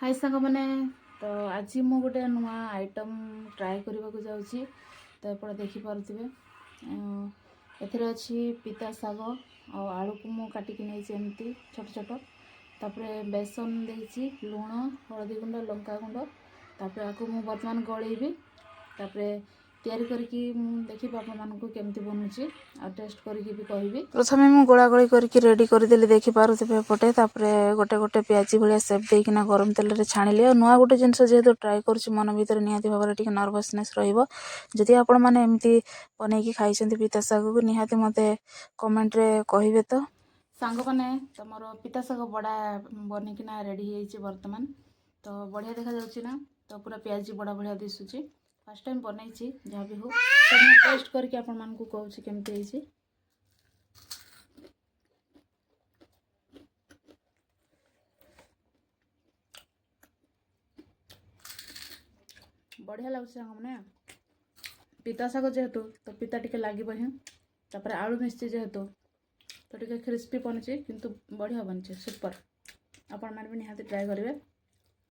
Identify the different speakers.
Speaker 1: हाय सांग मैंने तो आज मु गोटे नुआ आइटम ट्राए करने को जाऊँगी तो एपटे देखिपे एथेर अच्छी पिता शाग और आलू को मु काटिकी नहीं एमती छोट छोट तापर बेसन देसी लुण हलदी गुंड लंका गुंड तापर आपको मु बर्तमान गलेबी तापर तैयारी करके देखी बापा मानक केमती बनूची आ टेस्ट करके भी कहबी। प्रथमे मु गोला गोली करके रेडी करदेली देखि पारुथिबे एपटे तापर गोटे गोटे प्याजी भाया सेप देकिना गरम तेल रे छाणिली और नुआ गोटे जिनस जेहेतु ट्राए करुछि मन भीतर निहाती भाव टिके नर्वसनेस रहिबो। जदि आपण माने एमती बनेकी खाइछन्ती पिता शाग को निहाती मते कमेंट रे कहिबे। तो सांग माने तमरो पिता शाग बड़ा बनिकिना रेडी हेइछि वर्तमान तो बढ़िया देखा जाउछि ना तो पूरा प्याजी बड़ा बढ़िया दिसुछि। फर्स्ट टाइम बनैछि जहाँ भी हो तो मैं टेस्ट करके आपण मान को कहूँ केमती हेइछि। बढ़िया लगुच मैंने पिता शाग जेहेतु तो पिता टिके लगे ही तापर आलू मिसी जेहेतु तो टिके क्रिस्पी बनी किंतु बढ़िया बनी सुपर। आपण मैंने भी निहाती ट्राए करेंगे।